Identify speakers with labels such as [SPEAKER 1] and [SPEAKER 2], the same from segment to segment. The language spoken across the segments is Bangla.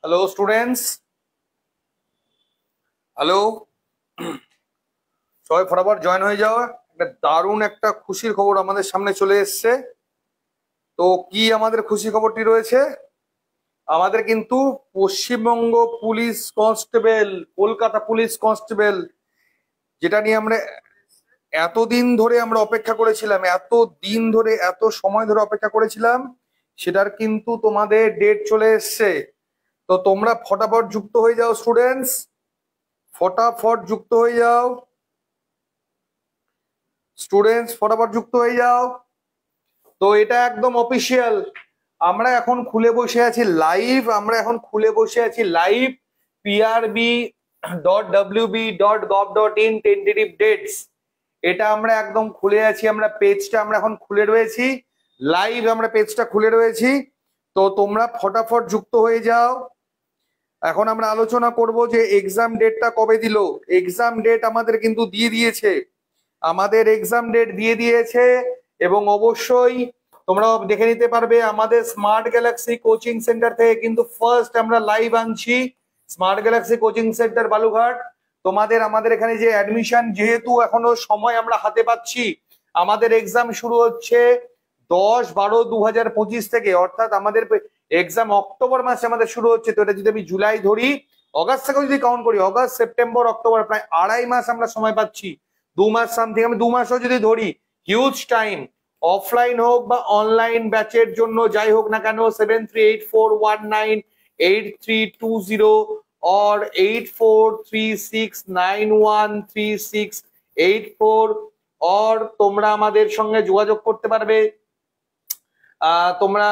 [SPEAKER 1] Hello students, hello. সবাই ফটাফট জয়েন হয়ে যাওয়া। একটা দারুণ একটা খুশির খবর আমাদের সামনে চলে এসছে। তো কি আমাদের খুশি খবরটি রয়েছে? আমাদের কিন্তু Paschimbanga police constable, Kolkata police constable, যেটা নিয়ে আমরা এতদিন ধরে আমরা অপেক্ষা করেছিলাম, এত দিন ধরে এত সময় ধরে অপেক্ষা করেছিলাম, সেটার কিন্তু তোমাদের ডেট চলে এসছে। তো তোমরা ফটাফট যুক্ত হয়ে যাও স্টুডেন্টস, ফটাফট যুক্ত হয়ে যাও স্টুডেন্টস, ফটাফট যুক্ত হয়ে যাও। তো এটা একদম অফিসিয়াল, আমরা এখন খুলে বসে আছি লাইভ, prb.wb.gov.in টেন্টেটিভ ডেটস। এটা আমরা একদম খুলে আছি, আমরা পেজটা আমরা এখন খুলে রয়েছি লাইভ, আমরা পেজটা খুলে রয়েছি। তো তোমরা ফটাফট যুক্ত হয়ে যাও। এখন আমরা আলোচনা করব যে এক্সাম ডেটটা কবে দিল। এক্সাম ডেট আমাদের কিন্তু দিয়ে দিয়েছে, এবং অবশ্যই তোমরা দেখে নিতে পারবে আমাদের স্মার্ট গ্যালাক্সি কোচিং সেন্টার থেকে কিন্তু ফার্স্ট আমরা লাইভ আনছি। Smart Galaxy coaching centre Balughat, আমাদের এখানে যে অ্যাডমিশন, যেহেতু এখনো সময় আমরা হাতে পাচ্ছি, আমাদের এক্সাম শুরু হচ্ছে 10-12-2025 থেকে, অর্থাৎ আমাদের এক্সাম অক্টোবর মাসে আমাদের শুরু হচ্ছে। তো এটা যদি আমি জুলাই ধরি, অগাস্ট থেকে যদি কাউন্ট করি, অগাস্ট সেপ্টেম্বর অক্টোবর, প্রায় 2.5 মাস আমরা সময় পাচ্ছি। 2 মাস সামথিং, আমি 2 মাসও যদি ধরি, হিউজ টাইম। অফলাইন হোক বা অনলাইন ব্যাচের জন্য যাই হোক না কেন, 7384198320 or 8436913684, or তোমরা আমাদের সঙ্গে যোগাযোগ করতে পারবে। তোমরা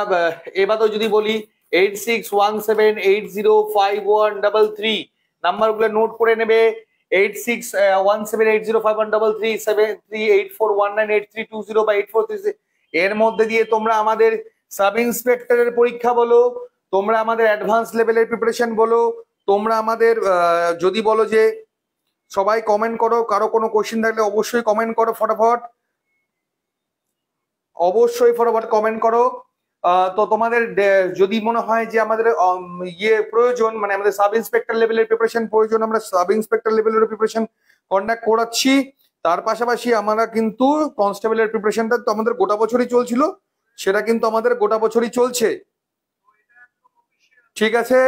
[SPEAKER 1] এবারও যদি বলি 8617805133 নাম্বারগুলো নোট করে নেবে। 8617805133, 7384198320 বা 8436, এর মধ্যে দিয়ে তোমরা আমাদের সাব ইন্সপেক্টরের পরীক্ষা বলো, তোমরা আমাদের অ্যাডভান্স লেভেলের প্রিপারেশন বলো, তোমরা আমাদের যদি বলো যে সবাই কমেন্ট করো, কারো কোনো কোশ্চেন থাকলে অবশ্যই কমেন্ট করো, ফটাফট কমেন্ট করো। তো তোমাদের যদি মনে হয় যে আমাদের প্রয়োজন, মানে আমাদের সাব ইন্সপেক্টর লেভেলের প্রিপারেশন প্রয়োজন, আমরা সাব ইন্সপেক্টর লেভেলের প্রিপারেশন কন্ডাক্ট করাচ্ছি। তার পাশাপাশি আমরা কিন্তু কনস্টেবলের প্রিপারেশনটা তো আমাদের গোটা বছরই চলছিল, সেটা কিন্তু আমাদের গোটা বছরই চলছে, ঠিক আছে?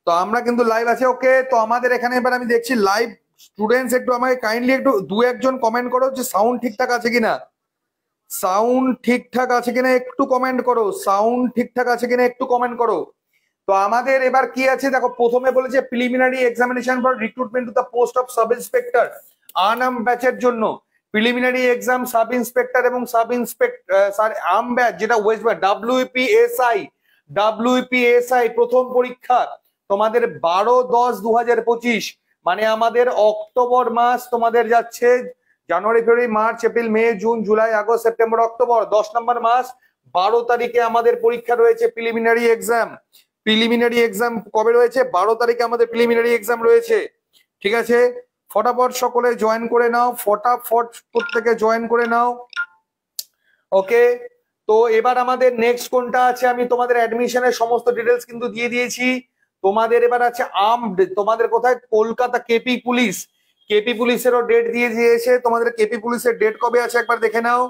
[SPEAKER 1] তো আমরা কিন্তু লাইভ আছে, ওকে। তো আমাদের এখানে এবার আমি দেখছি লাইভ স্টুডেন্টস, একটু আমাকে কাইন্ডলি একটু 2-1 কমেন্ট করো যে সাউন্ড ঠিকঠাক আছে কিনা, একটু কমেন্ট করো, সাউন্ড ঠিকঠাক আছে কিনা একটু কমেন্ট করো। তো আমাদের এবার কি আছে দেখো, প্রথমে বলেছে preliminary examination for recruitment to the post of sub inspector arm ব্যাচের জন্য। প্রিলিমিনারি এক্সাম সাব ইন্সপেক্টর এবং সাব ইন্সপেক্টর আর্ম ব্যাচ, যেটা ওয়েস্ট ডাব্লিউপিএসআই প্রথম পরীক্ষা তোমাদের 12-10-2025, মানে আমাদের অক্টোবর মাস তোমাদের যাচ্ছে, January February March April May June July August September October, 10 number মাস। 12 তারিখে আমাদের পরীক্ষা রয়েছে প্রিলিমিনারি এক্সাম কবে রয়েছে? 12 তারিখে আমাদের প্রিলিমিনারি এক্সাম রয়েছে, ঠিক আছে? ফটাফট সকলে জয়েন করে নাও, প্রত্যেকে জয়েন করে নাও, ওকে। তো এবার আমাদের নেক্সট কোনটা আছে, আমি তোমাদের অ্যাডমিশনের সমস্ত ডিটেলস কিন্তু দিয়ে দিয়েছি। তোমাদের এবার আছে তোমাদের কোথায়? কলকাতা কেপি পুলিশেরও ডেট দিয়ে দিয়েছে। তোমাদের কেপি পুলিশের ডেট কবে আছে একবার দেখে নাও।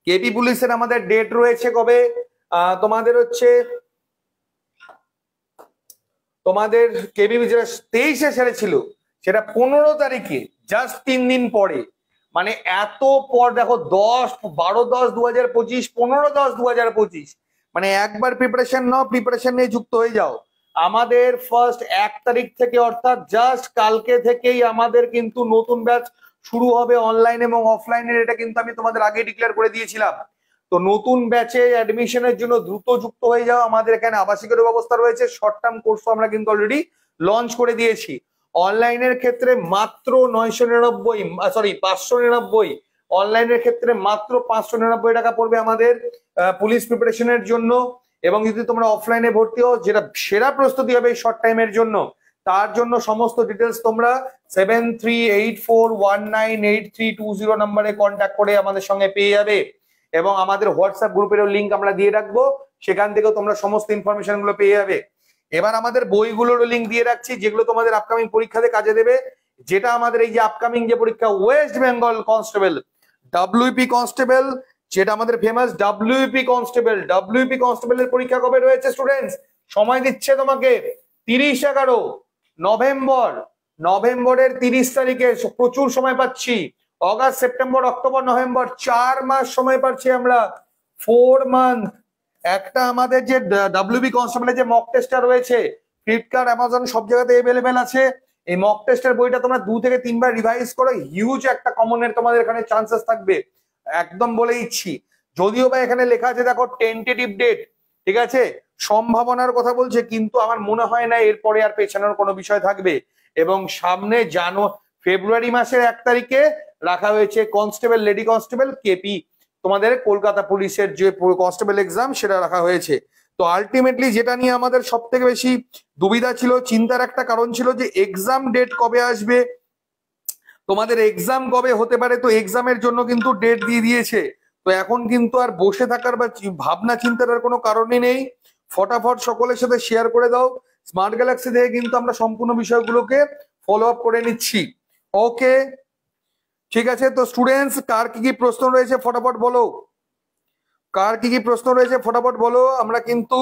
[SPEAKER 1] কেপি পুলিশের আমাদের ডেট রয়েছে কবে? তোমাদের হচ্ছে, তোমাদের কেপি যেটা 23-এ ছেড়েছিল, সেটা 15 তারিখে, জাস্ট 3 দিন পরে। মানে এত পর দেখো, 10-12-10-2025, 15-10-2025, মানে একবার প্রিপারেশন নাও, প্রিপারেশন নিয়ে যুক্ত হয়ে যাও। আমাদের ফার্স্ট 1 তারিখ থেকে, অর্থাৎ জাস্ট কালকে থেকেই আমাদের কিন্তু নতুন ব্যাচ শুরু হবে অনলাইন এবং অফলাইনের, এটা কিন্তু আমি তোমাদের আগে ডিক্লেয়ার করে দিয়েছিলাম। তো নতুন ব্যাচে অ্যাডমিশনের জন্য দ্রুত যুক্ত হয়ে যাও। আমাদের এখানে আবাসিকের ব্যবস্থা রয়েছে, শর্ট টার্ম কোর্সও আমরা কিন্তু অলরেডি লঞ্চ করে দিয়েছি। অনলাইনের ক্ষেত্রে মাত্র 599, অনলাইনের ক্ষেত্রে মাত্র 599 টাকা পড়বে আমাদের পুলিশ প্রিপারেশনের জন্য। এবং যদি তোমরা অফলাইনে ভর্তি হও, যেটা সেরা প্রস্তুতি হবে এই শর্ট টাইমের জন্য, তার জন্য সমস্ত ডিটেলস তোমরা 7384198320 নম্বরে কন্ট্যাক্ট করে আমাদের সঙ্গে পেয়ে যাবে। এবং আমাদের হোয়াটসঅ্যাপ গ্রুপেরও লিঙ্ক আমরা দিয়ে রাখবো, সেখান থেকেও তোমরা সমস্ত ইনফরমেশন গুলো পেয়ে যাবে। এবার আমাদের বইগুলোর লিঙ্ক দিয়ে রাখছি যেগুলো তোমাদের আপকামিং পরীক্ষাতে কাজে দেবে। যেটা আমাদের এই যে আপকামিং যে পরীক্ষা West Bengal constable WP constable, যেটা আমাদের ফেমাস ডব্লিউপি কনস্টেবল এর পরীক্ষা কবে রয়েছে স্টুডেন্টস? সময় দিচ্ছে তোমাকে 30/11 নভেম্বরের 30 তারিখে প্রচুর সময় পাচ্ছি। অগাস্ট, সেপ্টেম্বর, অক্টোবর, নভেম্বর 4 মাস সময় পাচ্ছি আমরা, 4 মান্থ। একটা আমাদের যে ডব্লিউবি কনস্টেবলের যে মক টেস্টটা রয়েছে ফ্লিপকার্ট, অ্যামাজন সব জায়গাতে অ্যাভেলেবেল আছে। এই মক টেস্টের বইটা তোমরা 2 থেকে 3 বার রিভাইজ করো, হিউজ একটা কমনের তোমাদের এখানে চান্সেস থাকবে, একদম বলে দিচ্ছি। যদিও বা এখানে লেখা আছে দেখো টেন্টেটিভ ডেট, ঠিক আছে, সম্ভাবনার কথা বলছে, কিন্তু আমার মনে হয় না এরপরে আর পেছানোর কোনো বিষয় থাকবে। এবং সামনে ফেব্রুয়ারি মাসের 1 তারিখে রাখা হয়েছে কনস্টেবল, লেডি কনস্টেবল কেপি, তোমাদের কলকাতা পুলিশের যে কনস্টেবল এক্সাম সেটা রাখা হয়েছে। তো আলটিমেটলি যেটা নিয়ে আমাদের সব থেকে বেশি দুবিধা ছিল, চিন্তার একটা কারণ ছিল যে এক্সাম ডেট কবে আসবে, তোমাদের এক্সাম কবে হতে পারে। তো এক্সামের জন্য কিন্তু ডেট দিয়ে দিয়েছে। তো এখন কিন্তু আর বসে থাকার বা ভাবনা চিন্তার আর কোনো কারণই নেই, ফটাফট সকলের সাথে শেয়ার করে দাও। স্মার্ট গ্যালাক্সি থেকে কিন্তু আমরা সম্পূর্ণ বিষয়গুলোকে ফলো আপ করে নিচ্ছি। ওকে, ঠিক আছে। তো স্টুডেন্টস, কার কি কি প্রশ্ন রয়েছে ফটাফট বলো, কার কি কি প্রশ্ন রয়েছে ফটাফট বলো। আমরা কিন্তু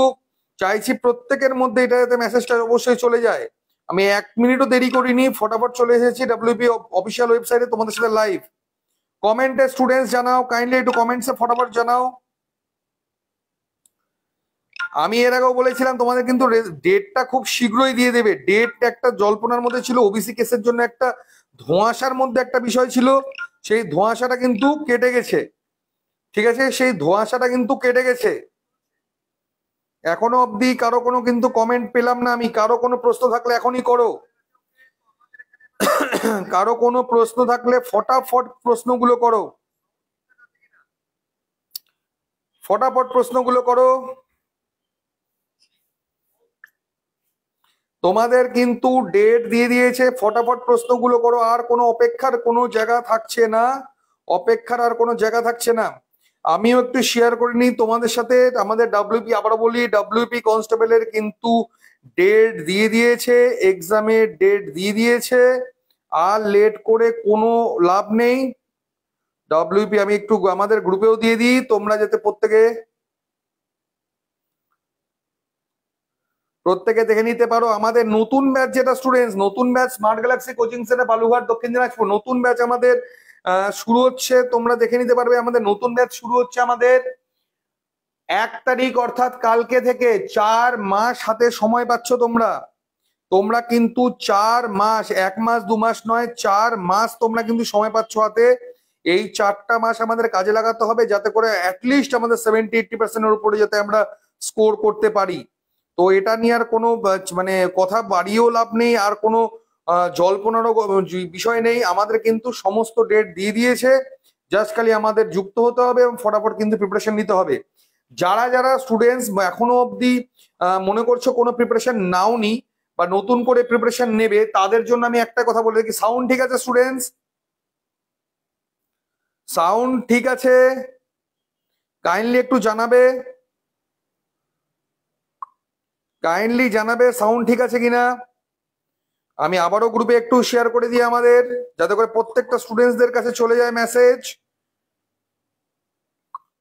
[SPEAKER 1] চাইছি প্রত্যেকের মধ্যে এটা যাতে মেসেজটা অবশ্যই চলে যায়। আমি 1 মিনিটও দেরি করিনি, ফটাফট চলে এসেছি ডব্লিউপি অফিসিয়াল ওয়েবসাইটে তোমাদের সাথে লাইভ। কমেন্টে স্টুডেন্টস জানাও, কাইন্ডলি একটু কমেন্টসে ফটাফট জানাও। আমি এর আগেও বলেছিলাম তোমাদের কিন্তু ডেটটা খুব শীঘ্রই দিয়ে দেবে। ডেট একটা জল্পনার মধ্যে ছিল, ওবিসি কেসের জন্য একটা ধোঁয়াশার মধ্যে একটা বিষয় ছিল, সেই ধোঁয়াশাটা কিন্তু কেটে গেছে, ঠিক আছে, সেই ধোঁয়াশাটা কিন্তু কেটে গেছে। এখনো অবধি কারো কোনো কিন্তু কমেন্ট পেলাম না আমি। কারো কোনো প্রশ্ন থাকলে এখনই করো, কারো কোনো প্রশ্ন থাকলে ফটাফট প্রশ্নগুলো করো, ফটাফট প্রশ্নগুলো করো। তোমাদের কিন্তু ডেট দিয়ে দিয়েছে, ফটাফট প্রশ্নগুলো করো। আর কোনো অপেক্ষার কোনো জায়গা থাকছে না, অপেক্ষার আর কোনো জায়গা থাকছে না। আমিও একটু শেয়ার করে নিই তোমাদের সাথে। আমাদের ডব্লিউপি, আবারও বলি, ডব্লিউপি কনস্টেবলের কিন্তু ডেট দিয়ে দিয়েছে, এক্সামের ডেট দিয়ে দিয়েছে। আর লেট করে কোনো লাভ নেই। ডব্লিউপি আমি একটু আমাদের গ্রুপেও দিয়ে দিই, তোমরা যাতে প্রত্যেকে দেখে নিতে পারো। আমাদের নতুন ব্যাচ যেটা স্টুডেন্টস, নতুন batch smart Galaxy coaching centre Balughat দক্ষিণ দিনাজপুর, নতুন ব্যাচ আমাদের শুরু হচ্ছে। তোমরা দেখে নিতে পারবে আমাদের নতুন ব্যাচ শুরু হচ্ছে আমাদের 1 তারিখ, অর্থাৎ কালকে থেকে। 4 মাস হাতে সময় পাচ্ছ তোমরা। তোমরা কিন্তু 4 মাস, 1 মাস 2 মাস নয়, 4 মাস তোমরা কিন্তু সময় পাচ্ছ হাতে। এই 4টা মাস আমাদের কাজে লাগাতে হবে যাতে করে অ্যাটলিস্ট আমাদের 70-80% এর উপরে যাতে আমরা স্কোর করতে পারি। তো এটা নিয়ে আর কোনো মানে কথা বাড়িয়েও লাভ নেই, আর কোনো জল্পনারও বিষয় নেই। আমাদের কিন্তু সমস্ত ডেট দিয়ে দিয়েছে, জাস্ট খালি আমাদের যুক্ত হতে হবে এবং ফটাফট কিন্তু প্রিপারেশন নিতে হবে। যারা যারা স্টুডেন্টস এখনো অবধি মনে করছো কোনো প্রিপারেশন নাওনি বা নতুন করে প্রিপারেশন নেবে, তাদের জন্য আমি একটা কথা বলে রাখি, সাউন্ড ঠিক আছে স্টুডেন্টস? সাউন্ড ঠিক আছে? কাইন্ডলি একটু জানাবে, কাইন্ডলি জানাবে সাউন্ড ঠিক আছে কিনা। আমি আবারও গ্রুপে একটু শেয়ার করে দিই আমাদের, যাতে করে প্রত্যেকটা স্টুডেন্টসদের কাছে চলে যায় message.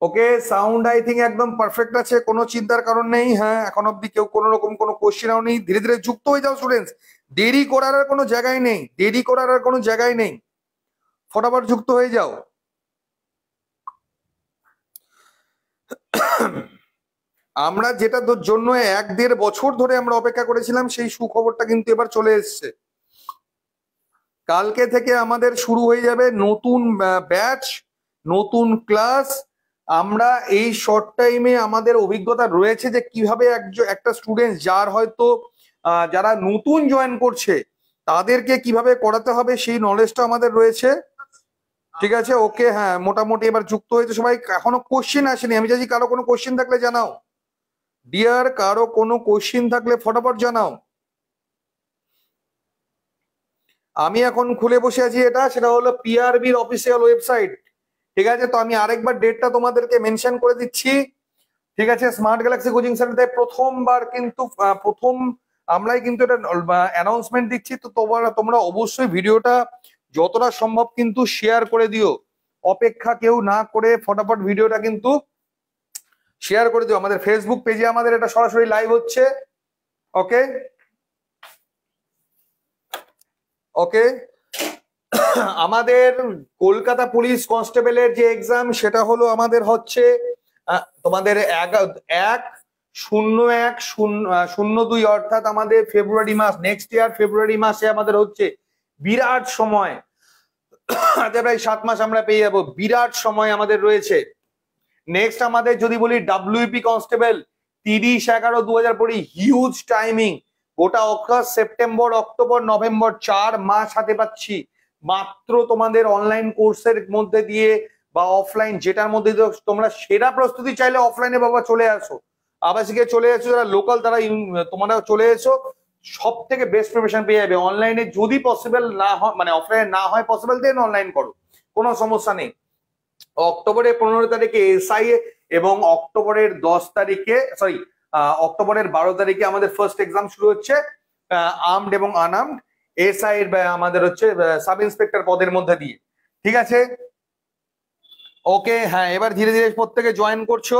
[SPEAKER 1] Okay, sound I think একদম পারফেক্ট আছে, কোনো চিন্তার কারণ নেই। হ্যাঁ, এখন অব্দি কেউ কোনো রকম কোনো কোশ্চেনও নেই। ধীরে ধীরে যুক্ত হয়ে যাও স্টুডেন্টস, দেরি করার আর কোনো জায়গায় নেই, দেরি করার আর কোনো জায়গায় নেই, ফটাফট যুক্ত হয়ে যাও। আমরা যেটার জন্য 1-1.5 বছর ধরে আমরা অপেক্ষা করেছিলাম, সেই সুখবরটা কিন্তু এবার চলে এসছে। কালকে থেকে আমাদের শুরু হয়ে যাবে নতুন ব্যাচ, নতুন ক্লাস। আমরা এই শর্ট টাইমে আমাদের অভিজ্ঞতা রয়েছে যে কিভাবে একটা স্টুডেন্ট যার হয়তো যারা নতুন জয়েন করছে তাদেরকে কিভাবে করাতে হবে, সেই নলেজটা আমাদের রয়েছে, ঠিক আছে। ওকে, হ্যাঁ, মোটামুটি এবার যুক্ত হয়েছে সবাই। এখনো কোশ্চেন আসেনি, আমি চাইছি কারো কোনো কোশ্চেন থাকলে জানাও ডিয়ার, কারো কোনো কোশ্চেন থাকলে ফটাফট জানাও। আমি এখন খুলে বসে আছি, সেটা হলো পিআরবির অফিসিয়াল ওয়েবসাইট, ঠিক আছে। তো আমি আরেকবার ডেটটা তোমাদেরকে মেনশন করে দিচ্ছি, ঠিক আছে, স্মার্ট গ্যালাক্সি কোচিং সেন্টারে প্রথমবার কিন্তু প্রথম আমরাই কিন্তু এটা অ্যানাউন্সমেন্ট দিচ্ছি। তো তোমরা অবশ্যই ভিডিওটা যতটা সম্ভব কিন্তু শেয়ার করে দিও, অপেক্ষা কেউ না করে ফটাফট ভিডিওটা কিন্তু শেয়ার করে দিও। আমাদের ফেসবুক পেজে আমাদের এটা সরাসরি লাইভ হচ্ছে। ওকে ওকে আমাদের কলকাতা পুলিশ কনস্টেবলের যে এক্সাম সেটা হলো আমাদের হচ্ছে তোমাদের 1/01/02 অর্থাৎ আমাদের ফেব্রুয়ারি মাস, নেক্সট ইয়ার ফেব্রুয়ারি মাসে আমাদের হচ্ছে। বিরাট সময়, প্রায় 7 মাস আমরা পেয়ে যাবো, বিরাট সময় আমাদের রয়েছে। নেক্সট আমাদের যদি বলি ডাব্লিউপি কনস্টেবল 30/11/2020, হিউজ টাইমিং, গোটা অক্টোবর সেপ্টেম্বর অক্টোবর নভেম্বর 4 মাস হাতে পাচ্ছি মাত্র তোমাদের অনলাইন কোর্সের মধ্যে দিয়ে বা অফলাইন যেটার মধ্যে তোমরা সেরা প্রস্তুতি চাইলে অফলাইনে বাবা চলে আসো, আবাসিকে চলে আসো, যারা লোকাল তারা তোমরা চলে এসো, সব থেকে বেস্ট প্রিপারেশন পেয়ে যাবে। অনলাইনে যদি পসিবল না হয়, মানে অফলাইনে না হয় পসিবল, দেন অনলাইন করো, কোনো সমস্যা নেই। অক্টোবরের 15 তারিখে এসআই এবং অক্টোবরের 10 তারিখে অক্টোবরের 12 তারিখে আমাদের ফার্স্ট এক্সাম শুরু হচ্ছে, আর্মড এবং আনআর্মড এসআই এর আমাদের হচ্ছে সাব ইন্সপেক্টর পদের মধ্যে দিয়ে। ঠিক আছে, ওকে। হ্যাঁ, এবার ধীরে ধীরে প্রত্যেকে জয়েন করছো,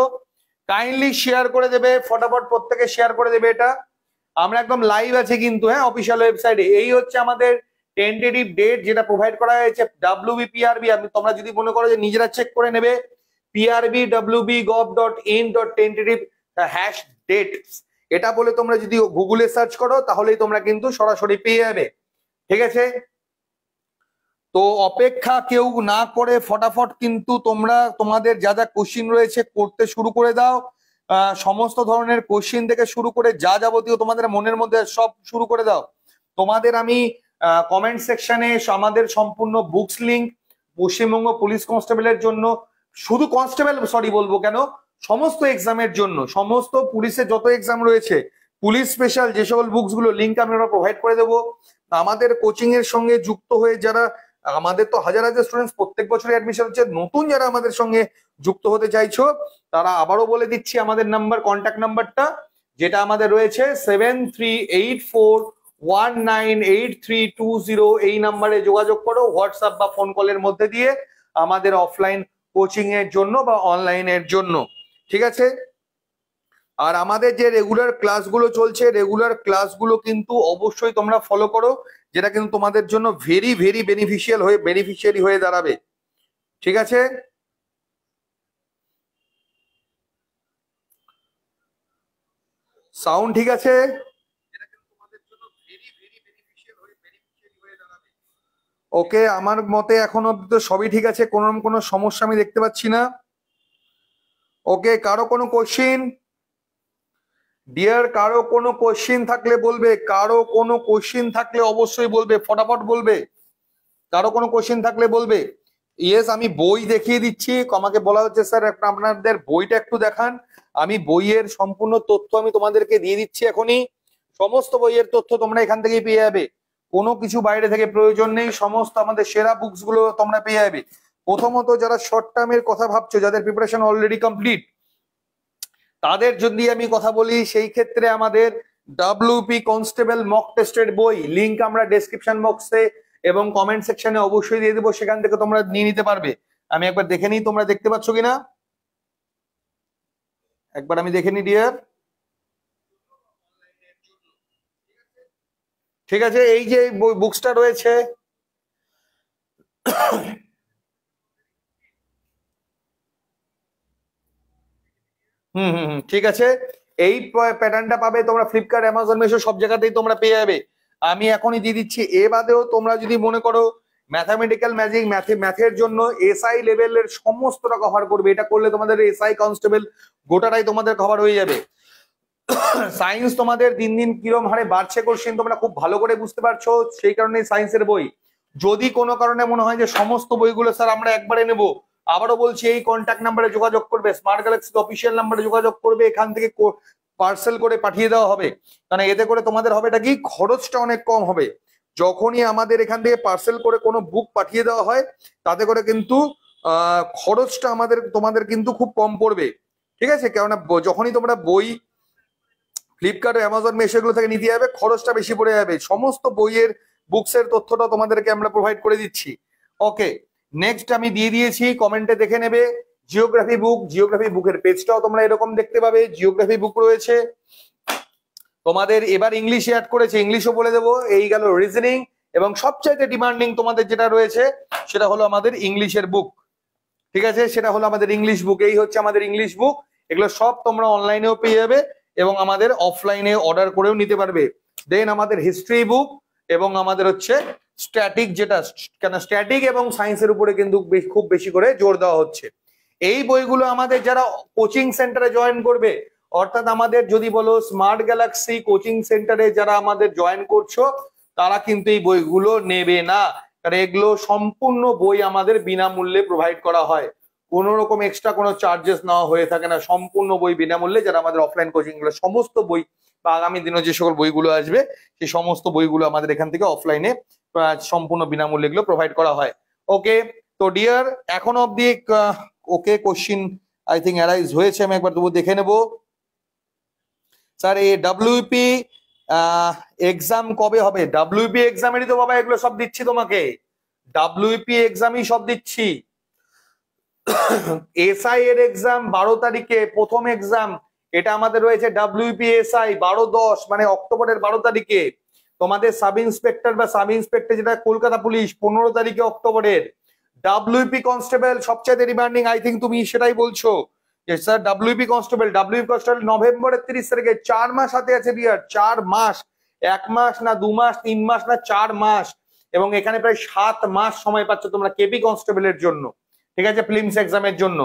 [SPEAKER 1] কাইন্ডলি শেয়ার করে দেবে, ফটাফট প্রত্যেকে শেয়ার করে দেবে। এটা আমরা একদম লাইভ আছে কিন্তু, হ্যাঁ, অফিসিয়াল ওয়েবসাইটে। এই হচ্ছে আমাদের টেন্টেটিভ ডেট যেটা প্রোভাইড করা হয়েছে ডাব্লিউবি পিআরবি। তোমরা যদি মনে করো যে নিজেরা চেক করে নেবে, prb.wb.gov.in.tentative #dates এটা বলে তোমরা যদি গুগলে সার্চ করো তাহলেই তোমরা কিন্তু সরাসরি পেয়ে যাবে। ঠিক আছে, তো অপেক্ষা কেউ না করে ফটাফট কিন্তু তোমরা তোমাদের যা যা কোশ্চিন রয়েছে করতে শুরু করে দাও। সমস্ত ধরনের কোশ্চিন থেকে শুরু করে যা যাবতীয় তোমাদের মনের মধ্যে সব শুরু করে দাও। তোমাদের আমি কমেন্ট সেকশনে আমাদের সম্পূর্ণ বুকস লিঙ্ক পশ্চিমবঙ্গ পুলিশ কনস্টেবলের জন্য, শুধু কনস্টেবল বলবো কেন, সমস্ত এক্সামের জন্য, সমস্ত পুলিশের যত এক্সাম রয়েছে, পুলিশ স্পেশাল যে সকল বুকস গুলো লিঙ্ক আমরা প্রোভাইড করে দেবো। আমাদের কোচিং এর সঙ্গে যুক্ত হয়ে যারা, আমাদের তো হাজার হাজার স্টুডেন্টস প্রত্যেক বছরই অ্যাডমিশন হচ্ছে, নতুন যারা আমাদের সঙ্গে যুক্ত হতে চাইছো তারা আবারও বলে দিচ্ছি আমাদের নাম্বার, কন্ট্যাক্ট নাম্বারটা যেটা আমাদের রয়েছে 7384198320, এই নাম্বারে যোগাযোগ করো হোয়াটসঅ্যাপ বা ফোন কলের মধ্যে দিয়ে আমাদের অফলাইন কোচিং এর জন্য বা অনলাইনের জন্য। ঠিক আছে, আর আমাদের যে রেগুলার ক্লাসগুলো চলছে, রেগুলার ক্লাসগুলো কিন্তু অবশ্যই তোমরা ফলো করো, যেটা কিন্তু তোমাদের জন্য ভেরি ভেরি বেনিফিশিয়ারি হয়ে দাঁড়াবে। ঠিক আছে, সাউন্ড ঠিক আছে? ওকে, আমার মতে এখন অব্দি তো সবই ঠিক আছে, কোনো সমস্যা আমি দেখতে পাচ্ছি না। ওকে, কারো কোনো কোশ্চিন? ডিয়ার, কারো কোনো কোশ্চিন থাকলে বলবে, কারো কোনো কোশ্চিন থাকলে অবশ্যই বলবে, ফটাফট বলবে, কারো কোনো কোশ্চিন থাকলে বলবে। ইয়েস, আমি বই দেখিয়ে দিচ্ছি, আমাকে বলা হচ্ছে স্যার আপনাদের বইটা একটু দেখান। আমি বইয়ের সম্পূর্ণ তথ্য আমি তোমাদেরকে দিয়ে দিচ্ছি এখনই। সমস্ত বইয়ের তথ্য তোমরা এখান থেকেই পেয়ে যাবে, কোনো কিছু বাইরে থেকে প্রয়োজন নেই, সমস্ত আমাদের সেরা বুকস গুলো তোমরা পেয়ে যাবে। প্রথমত যারা শর্ট টার্মের কথা ভাবছো, যাদের প্রিপারেশন অলরেডি কমপ্লিট, তাদের যদি আমি কথা বলি, সেই ক্ষেত্রে আমাদের ডাব্লিউপি কনস্টেবল মক টেস্টের বই লিংক আমরা ডেসক্রিপশন বক্সে এবং কমেন্ট সেকশনে অবশ্যই দিয়ে দেবো, সেখান থেকে তোমরা নিয়ে নিতে পারবে। আমি একবার দেখে নিই তোমরা দেখতে পাচ্ছ কিনা, একবার আমি দেখে নিই ডিয়ার। ঠিক আছে, এই যে বুকসটা রয়েছে, ঠিক আছে, এই প্যাটার্নটা পাবে তোমরা ফ্লিপকার্ট, অ্যামাজন, মিশো সব জায়গাতেই তোমরা পেয়ে যাবে। আমি এখনই দিয়ে দিচ্ছি। এ বাদেও তোমরা যদি মনে করো ম্যাথামেটিক্যাল ম্যাজিক, ম্যাথের জন্য এসআই লেভেলের সমস্তটা কভার করবে, এটা করলে তোমাদের এসআই কনস্টেবল গোটাটাই তোমাদের কভার হয়ে যাবে। সায়েন্স তোমাদের দিন দিন কিরম হারে বাড়ছে কোশ্চেন তোমরা খুব ভালো করে বুঝতে পারছো, সেই কারণে সায়েন্সের বই। যদি কোনো কারণে মনে হয় যে সমস্ত বইগুলো স্যার আমরা একবারে নেব, আবারও বলছি এই কন্ট্যাক্ট নাম্বারে যোগাযোগ করবে, স্মার্ট গ্যালাক্সি অফিসিয়াল নাম্বারে যোগাযোগ করবে, এখান থেকে পার্সেল করে পাঠিয়ে দেওয়া হবে। কারণ এতে করে তোমাদের হবেটা কি, খরচটা অনেক কম হবে। যখনই আমাদের এখান থেকে পার্সেল করে কোনো বুক পাঠিয়ে দেওয়া হয়, তাতে করে কিন্তু খরচটা তোমাদের কিন্তু খুব কম পড়বে। ঠিক আছে? কেননা যখনই তোমরা বই ফ্লিপকার্ট অ্যামাজন মেশো এগুলো থেকে নিতে যাবে, খরচটা বেশি পড়ে যাবে। সমস্ত বইয়ের বুকসের তথ্যটা তোমাদেরকে আমরা প্রোভাইড করে দিচ্ছি। ওকে, নেক্সট আমি দিয়ে দিয়েছি, কমেন্টে দেখে নেবে। জিওগ্রাফি বুক, জিওগ্রাফি বুকের পেজটাও তোমরা এরকম দেখতে পাবে, জিওগ্রাফি বুক রয়েছে তোমাদের। এবার ইংলিশে অ্যাড করেছে, ইংলিশও বলে দেবো। এই গেল রিজনিং, এবং সবচাইতে ডিমান্ডিং তোমাদের যেটা রয়েছে সেটা হলো আমাদের ইংলিশের বুক। ঠিক আছে, সেটা হলো আমাদের ইংলিশ বুক। এই হচ্ছে আমাদের ইংলিশ বুক। এগুলো সব তোমরা অনলাইনেও পেয়ে যাবে এবং আমাদের অফলাইনে অর্ডার করেও নিতে পারবে। দেন আমাদের হিস্ট্রি বুক এবং আমাদের হচ্ছে স্ট্যাটিক, যেটা কেন স্ট্যাটিক এবং সায়েন্সের উপরে কিন্তু খুব বেশি করে জোর দেওয়া হচ্ছে। এই বইগুলো আমাদের যারা কোচিং সেন্টারে জয়েন করবে, অর্থাৎ আমাদের যদি বলো স্মার্ট গ্যালাক্সি কোচিং সেন্টারে যারা আমাদের জয়েন করছো, তারা কিন্তু এই বইগুলো নেবে না, কারণ এগুলো সম্পূর্ণ বই আমাদের বিনামূল্যে প্রোভাইড করা হয়। কোনো রকম এক্সট্রা কোনো চার্জেস নেওয়া হয়ে থাকে না, সম্পূর্ণ বই বিনামূল্যে। যারা আমাদের অফলাইন কোচিং গুলো সমস্ত বই বা আগামী দিনে যে সকল বইগুলো আসবে সেই সমস্ত বইগুলো আমাদের এখান থেকে অফলাইনে সম্পূর্ণ বিনামূল্যে এগুলো প্রোভাইড করা হয়। ওকে, তো ডিয়ার এখন অব্দি ওকে কোশ্চিন আই থিঙ্ক অ্যারাইজ হয়েছে, আমি একবার তবু দেখে নেব। স্যার এই ডাব্লিউপি এক্সাম কবে হবে? ডাব্লিউপি এক্সামেরই তো বাবা এগুলো সব দিচ্ছি তোমাকে, ডাব্লিউপি এক্সামই সব দিচ্ছি। এসআই এর এক্সাম 12 তারিখে প্রথম এক্সাম, এটা আমাদের রয়েছে ডাব্লিউপি এসআই 12/10 মানে অক্টোবরের 12 তারিখে। তোমাদের সাব ইন্সপেক্টর বা সাব ইন্সপেক্টর যেটা কলকাতা পুলিশ 15 তারিখে অক্টোবরের। ডাব্লিউপি কনস্টেবল সবচেয়ে ডিমান্ডিং, আই থিঙ্ক তুমি সেটাই বলছো যে স্যার ডাব্লিউপি কনস্টেবল নভেম্বরের 30 তারিখে। 4 মাস হাতে আছে বিয়ার, 4 মাস, 1 মাস না 2 মাস 3 মাস না 4 মাস, এবং এখানে প্রায় 7 মাস সময় পাচ্ছ তোমরা কেপি কনস্টেবলের জন্য। ঠিক আছে, প্রিলিমস এক্সামের জন্য।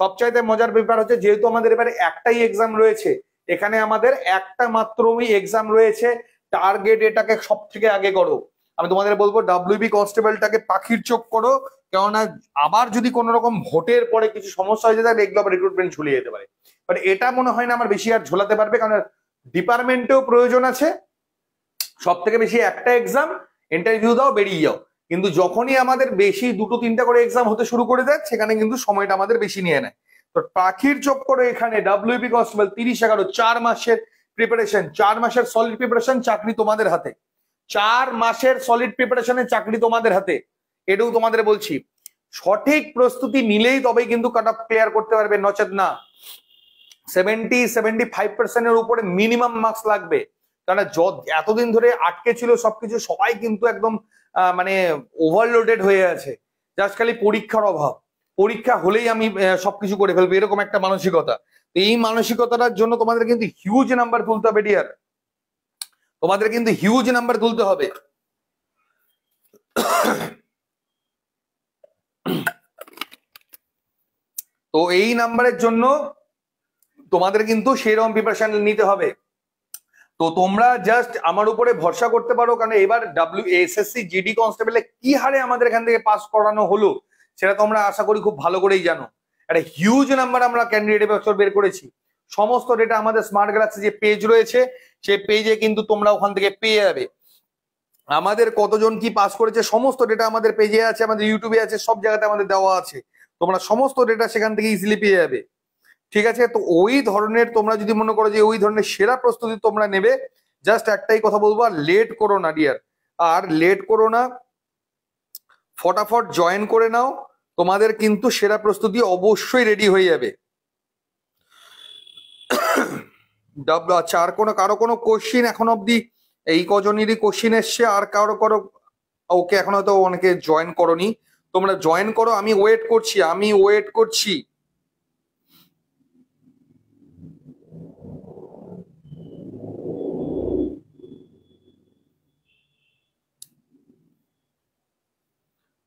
[SPEAKER 1] সবচাইতে মজার ব্যাপার হচ্ছে যেহেতু আমাদের এবারে একটাই এক্সাম রয়েছে, এখানে আমাদের একটা মাত্রই এক্সাম রয়েছে, টার্গেট এটাকে সব থেকে আগে করো। আমি তোমাদের বলবো ডাব্লিউবি কনস্টেবলটাকে পাখির চোখ করো, কেননা আবার যদি কোনো রকম ভোটের পরে কিছু সমস্যা হয়ে যায় তাহলে এগুলো আবার রিক্রুটমেন্ট ঝুলিয়ে যেতে পারে। বাট এটা মনে হয় না আমার বেশি আর ঝোলাতে পারবে, কারণ ডিপার্টমেন্টেও প্রয়োজন আছে। সব থেকে বেশি একটা এক্সাম, ইন্টারভিউ দাও বেরিয়ে যাও। কিন্তু যখনই আমাদের বেশি 2-3টা করে এক্সাম হতে শুরু করে দেয়, সেখানে কিন্তু সময়টা আমাদের বেশি নিয়ে নেয়। তো পাখির চোখ করে এখানে ডাব্লিউবি কনস্টেবল 30/11 4 মাসের প্রিপারেশন, 4 মাসের সলিড প্রিপারেশন, চাকরি তোমাদের হাতে। 4 মাসের সলিড প্রিপারেশনের চাকরি তোমাদের হাতে, এটাও তোমাদের বলছি। সঠিক প্রস্তুতি নিলেই তবেই কিন্তু কাট অফ ক্লিয়ার করতে পারবে, নচেত না। 70-75% এর উপরে মিনিমাম মার্কস লাগবে, কারণ এতদিন ধরে আটকে ছিল সবকিছু, সবাই কিন্তু একদম মানে ওভারলোডেড হয়ে আছে, জাস্ট খালি পরীক্ষার অভাব। পরীক্ষা হলেই আমি সবকিছু করে ফেলবো, এরকম একটা মানসিকতা। তো এই মানসিকতাটার জন্য তোমাদের কিন্তু হিউজ নাম্বার তুলতে হবে ডিয়ার, তোমাদের কিন্তু হিউজ নাম্বার তুলতে হবে। তো এই নাম্বারের জন্য তোমাদের কিন্তু সেরকম প্রিপারেশন নিতে হবে। তো তোমরা জাস্ট আমার উপরে ভরসা করতে পারো, কারণ এবার এসএসসি জিডি কনস্টেবলে কি হারে আমাদের এখান থেকে পাস করানো হলো সেটা তোমরা আশা করি খুব ভালো করেই জানো। একটা হিউজ নাম্বার আমরা ক্যান্ডিডেট বছর বের করেছি। সমস্ত ডেটা আমাদের স্মার্ট গ্যালাক্সি যে পেজ রয়েছে সেই পেজে কিন্তু তোমরা ওখান থেকে পেয়ে যাবে। আমাদের কতজন কি পাস করেছে সমস্ত ডেটা আমাদের পেজে আছে, আমাদের ইউটিউবে আছে, সব জায়গাতে আমাদের দেওয়া আছে। তোমরা সমস্ত ডেটা সেখান থেকে ইজিলি পেয়ে যাবে। ঠিক আছে, তো ওই ধরনের তোমরা যদি মনে করো যে ওই ধরনের সেরা প্রস্তুতি তোমরা নেবে, জাস্ট একটাই কথা বলবো, আর লেট করো না ডিয়ার, আর লেট করো না, ফটাফট জয়েন করে নাও। তোমাদের কিন্তু সেরা প্রস্তুতি অবশ্যই রেডি হয়ে যাবে। আচ্ছা, আর কারো কোনো কোশ্চিন এখন অব্দি? এই কজনেরই কোশ্চিন এসছে, আর কারো ওকে এখন হয়তো অনেকে জয়েন করোনি, তোমরা জয়েন করো, আমি ওয়েট করছি।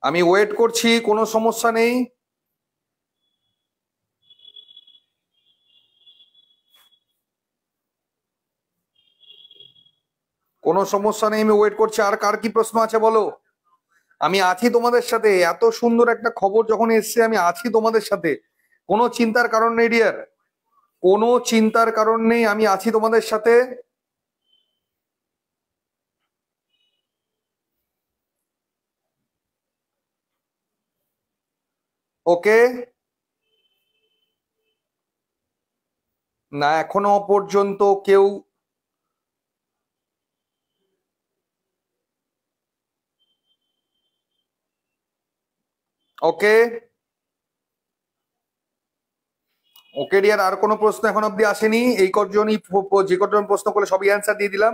[SPEAKER 1] আমি ওয়েট করছি, কোনো সমস্যা নেই। কোনো সমস্যা নেই, আমি ওয়েট করছি। আর কার কি প্রশ্ন আছে বলো, আমি আছি তোমাদের সাথে। এত সুন্দর একটা খবর যখন এসছে, আমি আছি তোমাদের সাথে, কোনো চিন্তার কারণ নেই ডিয়ার, কোনো চিন্তার কারণ নেই, আমি আছি তোমাদের সাথে। ওকে, না, এখনো পর্যন্ত কেউ ওকে ওকে ডিয়ার, আর কোনো প্রশ্ন এখন অব্দি আসেনি। এই কজনই যে কজন প্রশ্ন করলে সবই অ্যান্সার দিয়ে দিলাম।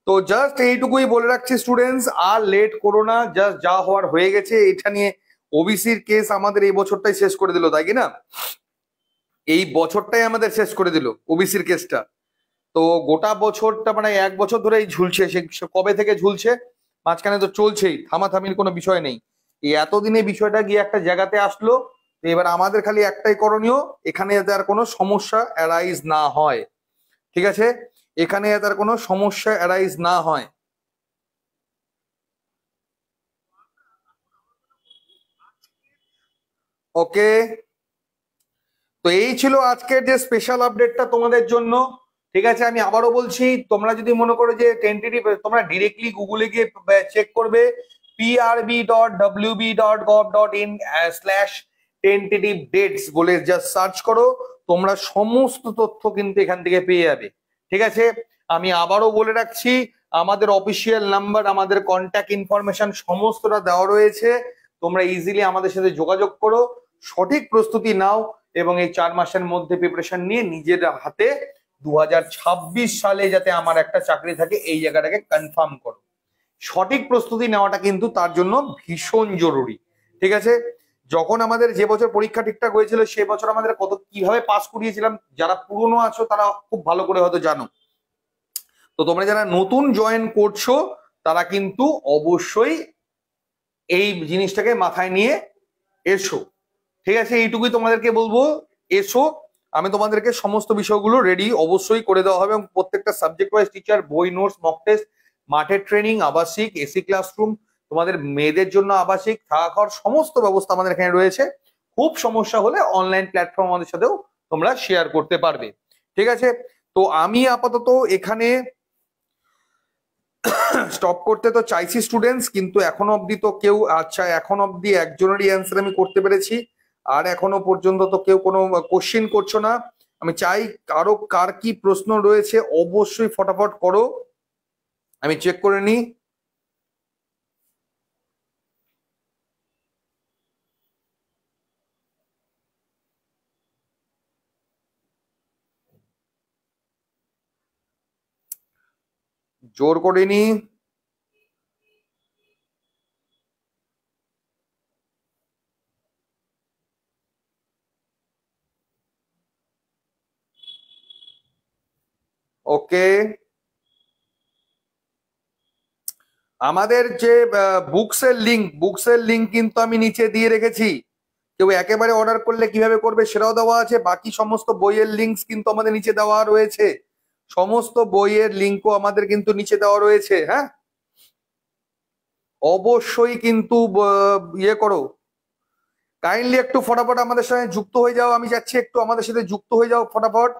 [SPEAKER 1] তো জাস্ট এইটুকুই বলে রাখছি স্টুডেন্টস, আর লেট করো না, জাস্ট যা হওয়ার হয়ে গেছে। এটা নিয়ে ওবিসির কেস আমাদের এই বছরটাই শেষ করে দিল, তাই কি না? এই বছরটাই আমাদের শেষ করে দিল ওবিসির কেসটা। তো গোটা বছরটা মানে 1 বছর ধরেই ঝুলছে, সে কবে থেকে ঝুলছে, মাঝখানে তো চলছেই, থামাথামির কোনো বিষয় নেই। এই এতদিনে বিষয়টা গিয়ে একটা জায়গাতে আসলো। তো এবার আমাদের খালি একটাই করণীয়, এখানে যাতে আর কোনো সমস্যা অ্যারাইজ না হয়। ঠিক আছে, এখানে যাতে আর কোনো সমস্যা অ্যারাইজ না হয়। ওকে, তো এই ছিল আজকের যে স্পেশাল আপডেটটা তোমাদের জন্য। ঠিক আছে, আমি আবারও বলছি, তোমরা যদি মনে করো যে টেন্টেটিভ, তোমরা ডিরেক্টলি গুগলে গিয়ে চেক করবে prb.wb.gov.in/tentative dates বলে জাস্ট সার্চ করো, তোমরা সমস্ত তথ্য কিন্তু এখান থেকে পেয়ে যাবে। ঠিক আছে, আমি আবারও বলে রাখছি, আমাদের অফিসিয়াল নাম্বার, আমাদের কন্ট্যাক্ট ইনফরমেশন সমস্তটা দেওয়া রয়েছে। তোমরা ইজিলি আমাদের সাথে যোগাযোগ করো, সঠিক প্রস্তুতি নাও, এবং এই 4 মাসের মধ্যে প্রিপারেশন নিয়ে নিজের হাতে 2026 সালে যাতে আমার একটা চাকরি থাকে এই জায়গাটাকে কনফার্ম করো। সঠিক প্রস্তুতি নেওয়াটা কিন্তু তার জন্য ভীষণ জরুরি। ঠিক আছে, যখন আমাদের যে বছর পরীক্ষা ঠিকঠাক হয়েছিল সে বছর আমাদের কত কিভাবে পাস করিয়েছিলাম, যারা পুরনো আছো তারা খুব ভালো করে হয়তো জানো। তো তোমরা যারা নতুন জয়েন করছো তারা কিন্তু অবশ্যই এই জিনিসটাকে মাথায় নিয়ে এসো। ঠিক আছে, এইটুকুই তোমাদেরকে বলবো, এসো, আমি তোমাদেরকে সমস্ত বিষয়গুলো রেডি অবশ্যই করে দেওয়া হবে, এবং প্রত্যেকটা সাবজেক্ট ওয়াইজ টিচার, বই, নোটস, মক টেস্ট, মাঠের ট্রেনিং, আবাসিক, এসি ক্লাসরুম, তোমাদের মেয়েদের জন্য আবাসিক, থাকা খাওয়ার সমস্ত ব্যবস্থা আমাদের এখানে রয়েছে। খুব সমস্যা হলে অনলাইন প্ল্যাটফর্ম আমাদের সাথেও তোমরা শেয়ার করতে পারবে। ঠিক আছে, তো আমি আপাতত এখানে স্টপ করতে তো চাইছি স্টুডেন্টস, কিন্তু এখনো অবধি তো কেউ, আচ্ছা এখন অবধি একজনেরই অ্যান্সার আমি করতে পেরেছি, আর এখনো পর্যন্ত তো কেউ কোনো কোশ্চেন করছো না। আমি চাই কারো কার কি প্রশ্ন রয়েছে অবশ্যই ফটাফট করো, আমি চেক করে নিই। জোর করে নি। ওকে, আমাদের যে বুকসের লিঙ্ক কিন্তু আমি নিচে দিয়ে রেখেছি। কেউ একেবারে অর্ডার করলে কিভাবে করবে সেটাও দেওয়া আছে, বাকি সমস্ত বইয়ের লিঙ্কস কিন্তু আমাদের নিচে দেওয়া রয়েছে, সমস্ত বইয়ের লিঙ্কও আমাদের কিন্তু নিচে দেওয়া রয়েছে। হ্যাঁ, অবশ্যই কিন্তু ইয়ে করো, কাইন্ডলি একটু ফটাফট আমাদের সঙ্গে যুক্ত হয়ে যাও। আমি যাচ্ছি, একটু আমাদের সাথে যুক্ত হয়ে যাও ফটাফট।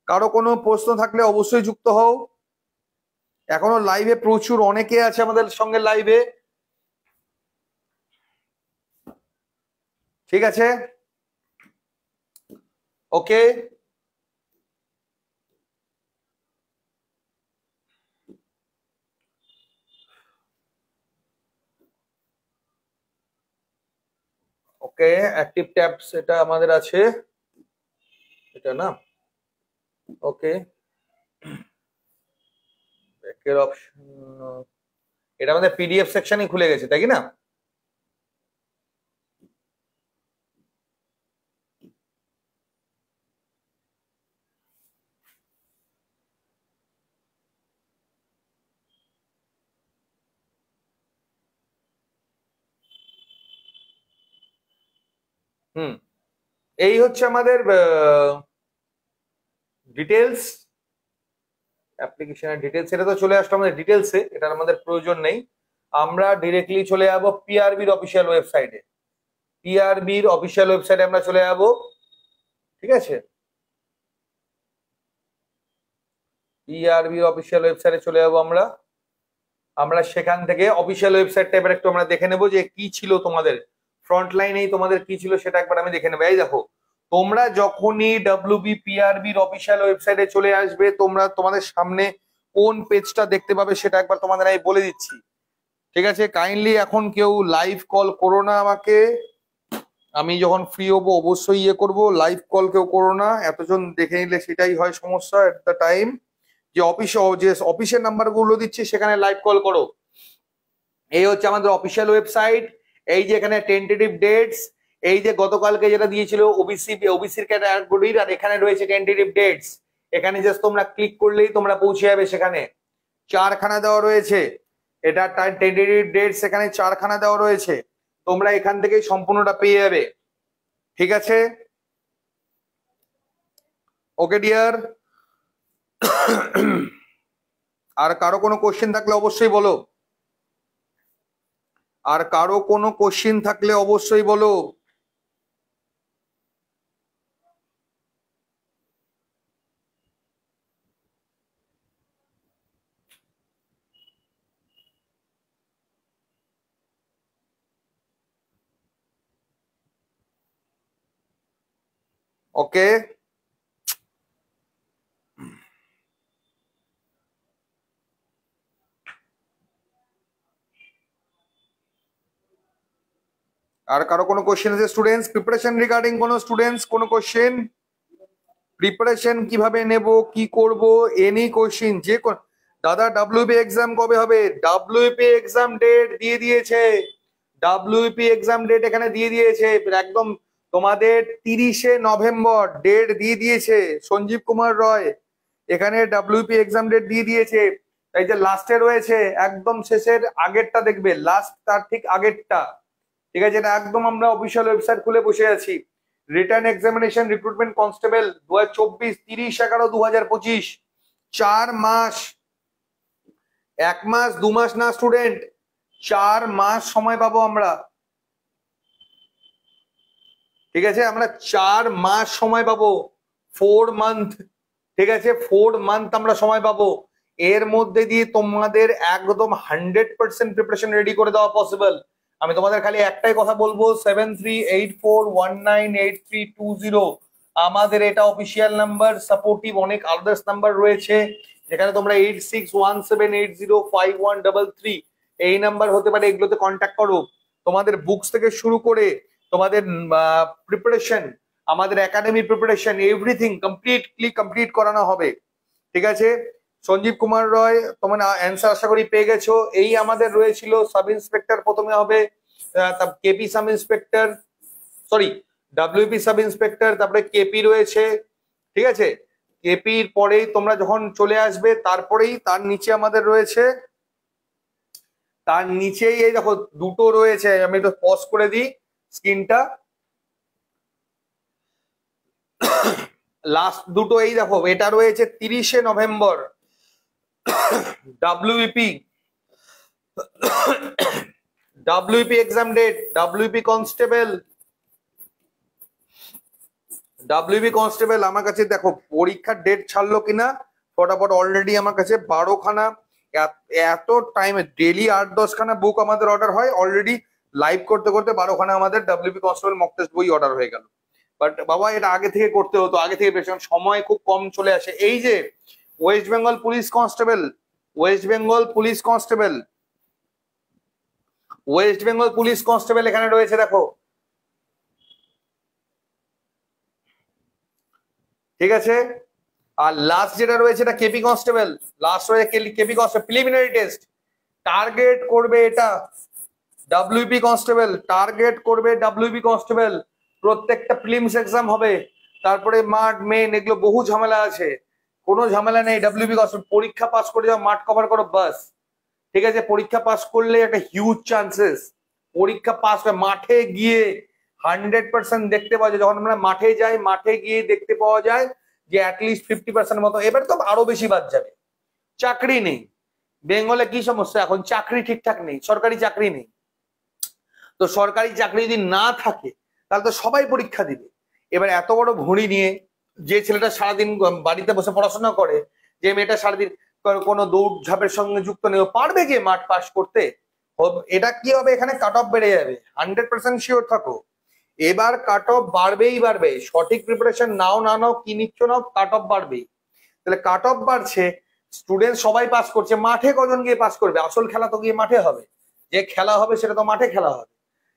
[SPEAKER 1] কারো কোনো প্রশ্ন থাকলে অবশ্যই যুক্ত হও। এখনো লাইভে প্রচুর অনেকে আছে আমাদের সঙ্গে লাইভে। ঠিক আছে, ওকে, ওকে, অ্যাক্টিভ ট্যাবস এটা আমাদের আছে, এটা না, ওকে, ব্যাকের অপশন, এটা আমাদের পিডিএফ সেকশনে খুলে গেছে, তাই কি না? হুম, এই হচ্ছে আমাদের ডিটেলস, অ্যাপ্লিকেশনের ডিটেলস, এটা তো চলে আসলো আমাদের ডিটেলসে, এটার আমাদের প্রয়োজন নেই। আমরা ডিরেক্টলি চলে যাবো পিআরবির অফিসিয়াল ওয়েবসাইটে। পিআরবির অফিসিয়াল ওয়েবসাইটে আমরা চলে যাব। ঠিক আছে, পিআরবির অফিসিয়াল ওয়েবসাইটে চলে যাবো আমরা। আমরা সেখান থেকে অফিসিয়াল ওয়েবসাইটটা এবার একটু আমরা দেখে নেবো যে কি ছিল তোমাদের ফ্রন্ট লাইনেই, তোমাদের কি ছিল সেটা একবার আমি দেখে নেবো। এই দেখো, তোমরা যখনই WBPRBর অফিসিয়াল ওয়েবসাইটে চলে আসবে, তোমরা তোমাদের সামনে কোন পেজটা দেখতে পাবে সেটা একবার তোমাদের আমি বলে দিচ্ছি, ঠিক আছে? কাইন্ডলি এখন কেউ লাইভ কল করো না আমাকে, আমি যখন ফ্রি হবো অবশ্যই ইয়ে করবো, লাইভ কল কেউ করো না, এতজন দেখে নিলে সেটাই হয় সমস্যা এট দ্য টাইম। যে অফিসের নাম্বার গুলো দিচ্ছি সেখানে লাইভ কল করো। এই হচ্ছে আমাদের অফিসিয়াল ওয়েবসাইট। এই যে এখানে টেন্টেটিভ ডেটস, এই যে গতকালকে যেটা দিয়েছিল ওবিসির ক্যাটাগরির, আর এখানে রয়েছে টেন্টেটিভ ডেটস। এখানে জাস্ট তোমরা ক্লিক করলেই তোমরা পৌঁছে যাবে সেখানে। 4খানা দেওয়া রয়েছে, এটা টেন্টেটিভ ডেটস, এখানে 4খানা দেওয়া রয়েছে, তোমরা এখান থেকেই সম্পূর্ণটা পেয়ে যাবে, ঠিক আছে? ওকে ডিয়ার, আর কারো কোনো কোশ্চেন থাকলে অবশ্যই বলো, আর কারো কোনো কোশ্চেন থাকলে অবশ্যই বলো। ওকে, আর কারো কোনো কোশ্চেন আছে স্টুডেন্টস? প্রিপারেশন রিগার্ডিং কোনো স্টুডেন্টস কোনো কোশ্চেন? প্রিপারেশন কিভাবে নেব, কি করব, এনি কোশ্চেন যে দাদা WB এক্সাম কবে হবে? WB এক্সাম ডেট দিয়ে দিয়েছে, WB এক্সাম ডেট এখানে দিয়ে দিয়েছে একদম তোমাদের 30শে নভেম্বর ডেট দিয়ে দিয়েছে সঞ্জীব কুমার রয়, এখানে WB এক্সাম ডেট দিয়ে দিয়েছে। এই যে লাস্টে রয়েছে একদম শেষের আগেরটা দেখবে, লাস্ট তার ঠিক আগেরটা, ঠিক আছে? এটা একদম আমরা অফিসিয়াল ওয়েবসাইট খুলে বসে আছি। রিটার্ন এক্সামিনেশন রিক্রুটমেন্ট কনস্টেবল 2024 30/11/2025, 4 মাস, 1 মাস 2 মাস না স্টুডেন্ট, 4 মাস সময় পাবো আমরা, ঠিক আছে? আমরা 4 মাস সময় পাবো, 4 মান্থ, ঠিক আছে? 4 মান্থ আমরা সময় পাবো। এর মধ্যে দিয়ে তোমাদের একদম 100% প্রিপারেশন রেডি করে দেওয়া পসিবল। আমি তোমাদের খালি একটাই কথা বলবো, 7384198320 আমাদের এটা অফিসিয়াল নাম্বার। সাপোর্টিভ অনেক আদার্স নাম্বার রয়েছে, যেখানে তোমরা 8617805133 এই নাম্বার হতে পারে, এগুলোতে কন্ট্যাক্ট করো। তোমাদের বুকস থেকে শুরু করে তোমাদের প্রিপারেশন, আমাদের একাডেমি প্রিপারেশন, এভরিথিং কমপ্লিট করানো হবে, ঠিক আছে? সঞ্জীব কুমার রয়, তোমার অ্যান্সার আশা করি পেয়ে গেছো। এই আমাদের রয়েছিল সাব ইন্সপেক্টর, প্রথমে হবে KP sub inspector, sorry WP sub inspector, তারপরে কেপি রয়েছে, ঠিক আছে? কেপির পরেই তোমরা যখন চলে আসবে তারপরেই তার নিচে আমাদের রয়েছে, তার নিচেই এই দেখো দুটো রয়েছে, আমি একটু পজ করে দিই স্ক্রিনটা, লাস্ট দুটো এই দেখো, এটা রয়েছে 30শে November WP exam date, WP constable আমার কাছে দেখো পরীক্ষার ডেট ছাড়লো কিনা ফটাফট, অলরেডি আমার কাছে 12খানা, এত টাইমে ডেলি 8-10খানা বুক আমাদের অর্ডার হয়, অলরেডি লাইভ করতে করতে 12খানা আমাদের WP কনস্টেবল মক টেস্ট বই অর্ডার হয়ে গেল। বাট বাবা এটা আগে থেকে করতে হতো, আগে থেকে বেশি, সময় খুব কম চলে আসে। এই যে West Bengal police constable, West Bengal police constable এখানে রয়েছে দেখো, ঠিক আছে? আর লাস্ট যেটা রয়েছে এটা কেপি কনস্টেবল, লাস্ট রয়েছে KP constable preliminary test, target করবে এটা WP কনস্টেবল, টার্গেট করবে WP কনস্টেবল। প্রত্যেকটা প্রিলিমস এক্সাম হবে, তারপরে মাঠ মেন এগুলো বহু ঝামেলা আছে, কোনো ঝামেলা নেই। WP কনস্টেবল পরীক্ষা পাস করে যাও, মাঠ কভার করো, বাস, ঠিক আছে? পরীক্ষা পাস করলে একটা হিউজ চান্সেস, পরীক্ষা পাস করে মাঠে গিয়ে 100% দেখতে পাওয়া যায়, যখন আমরা মাঠে যাই মাঠে গিয়ে দেখতে পাওয়া যায় যে অ্যাটলিস্ট 50% মতো, এবার তো আরো বেশি বাদ যাবে। চাকরি নেই বেঙ্গলে, কি সমস্যা এখন? চাকরি ঠিকঠাক নেই, সরকারি চাকরি নেই। তো সরকারি চাকরি যদি না থাকে তাহলে তো সবাই পরীক্ষা দিবে। এবার এত বড় ভুঁড়ি নিয়ে যে ছেলেটা সারাদিন বাড়িতে বসে পড়াশোনা করে, যে মেয়েটা সারাদিন কোনো দৌড়ঝাঁপের সঙ্গে যুক্ত নেই, পারবে গিয়ে মাঠ পাস করতে? এটা কি হবে, এখানে কাট অফ বেড়ে যাবে, 100% শিওর থাকো। এবার কাট অফ বাড়বেই বাড়বে, সঠিক প্রিপারেশন নাও না নাও, কি নিচ্ছ নাও, কাট অফ বাড়বেই। তাহলে কাট অফ বাড়ছে, স্টুডেন্ট সবাই পাস করছে, মাঠে কজন গিয়ে পাস করবে? আসল খেলা তো গিয়ে মাঠে হবে, যে খেলা হবে সেটা তো মাঠে খেলা হবে।